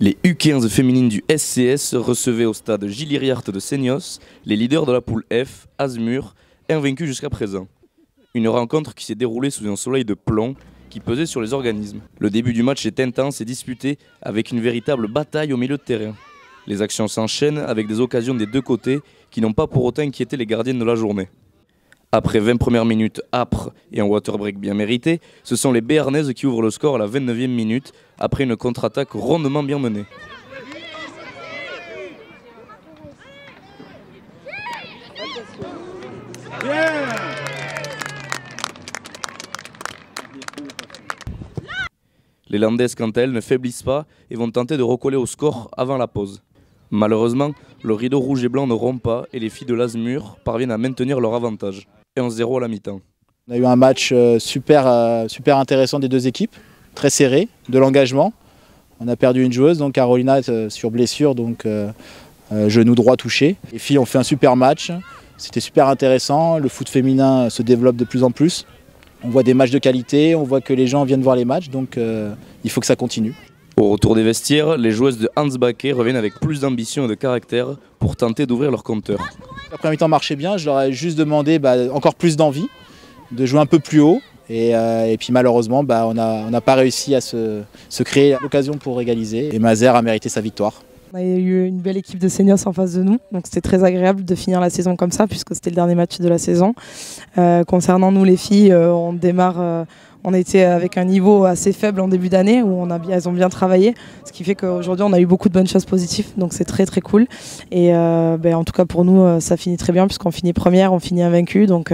Les U15 féminines du SCS recevaient au stade Gilles Iriart de Seignos les leaders de la poule F, Azmur, invaincus jusqu'à présent. Une rencontre qui s'est déroulée sous un soleil de plomb qui pesait sur les organismes. Le début du match est intense et disputé avec une véritable bataille au milieu de terrain. Les actions s'enchaînent avec des occasions des deux côtés qui n'ont pas pour autant inquiété les gardiennes de la journée. Après 20 premières minutes âpres et un water break bien mérité, ce sont les Béarnaises qui ouvrent le score à la 29e minute après une contre-attaque rondement bien menée. Les Landaises, quant à elles, ne faiblissent pas et vont tenter de recoller au score avant la pause. Malheureusement, le rideau rouge et blanc ne rompt pas et les filles de l'Azmur parviennent à maintenir leur avantage. 1-0 à la mi-temps. On a eu un match super intéressant des deux équipes, très serré, de l'engagement. On a perdu une joueuse, donc Carolina sur blessure, donc genou droit touché. Les filles ont fait un super match, c'était super intéressant, le foot féminin se développe de plus en plus. On voit des matchs de qualité, on voit que les gens viennent voir les matchs, donc il faut que ça continue. Au retour des vestiaires, les joueuses de Hans Baquet reviennent avec plus d'ambition et de caractère pour tenter d'ouvrir leur compteur. La première mi-temps marchait bien, je leur ai juste demandé encore plus d'envie, de jouer un peu plus haut. Et puis malheureusement, on n'a pas réussi à se créer l'occasion pour égaliser. Et Mazères a mérité sa victoire. On a eu une belle équipe de Seignos en face de nous, donc c'était très agréable de finir la saison comme ça, puisque c'était le dernier match de la saison. Concernant nous les filles, on démarre... On était avec un niveau assez faible en début d'année où elles ont bien travaillé, ce qui fait qu'aujourd'hui on a eu beaucoup de bonnes choses positives, donc c'est très très cool. Et en tout cas pour nous ça finit très bien puisqu'on finit première, on finit invaincu, donc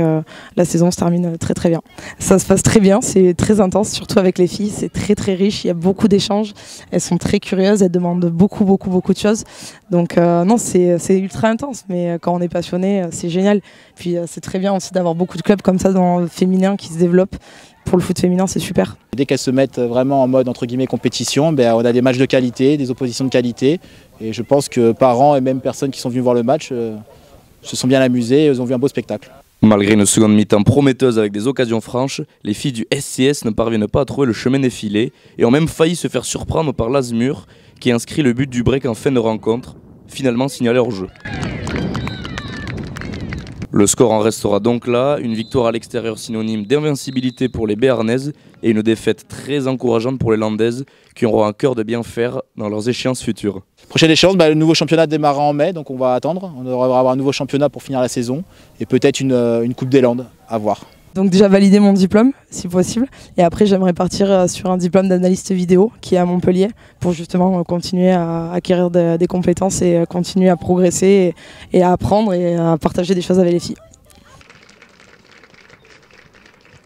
la saison se termine très très bien. Ça se passe très bien, c'est très intense, surtout avec les filles, c'est très très riche, il y a beaucoup d'échanges, elles sont très curieuses, elles demandent beaucoup de choses. Donc non, c'est ultra intense, mais quand on est passionné, c'est génial. Puis c'est très bien aussi d'avoir beaucoup de clubs comme ça dans le féminin qui se développent. Pour le foot féminin, c'est super. Dès qu'elles se mettent vraiment en mode entre guillemets compétition, on a des matchs de qualité, des oppositions de qualité. Et je pense que parents et même personnes qui sont venues voir le match se sont bien amusées et elles ont vu un beau spectacle. Malgré une seconde mi-temps prometteuse avec des occasions franches, les filles du SCS ne parviennent pas à trouver le chemin des filets et ont même failli se faire surprendre par l'Azmur qui inscrit le but du break en fin de rencontre, finalement signalé hors jeu. Le score en restera donc là, une victoire à l'extérieur synonyme d'invincibilité pour les Béarnaises et une défaite très encourageante pour les Landaises qui auront un cœur de bien faire dans leurs échéances futures. Prochaine échéance, le nouveau championnat démarrera en mai, donc on va attendre. On devrait avoir un nouveau championnat pour finir la saison et peut-être une Coupe des Landes à voir. Donc déjà valider mon diplôme si possible et après j'aimerais partir sur un diplôme d'analyste vidéo qui est à Montpellier pour justement continuer à acquérir des compétences et continuer à progresser et à apprendre et à partager des choses avec les filles.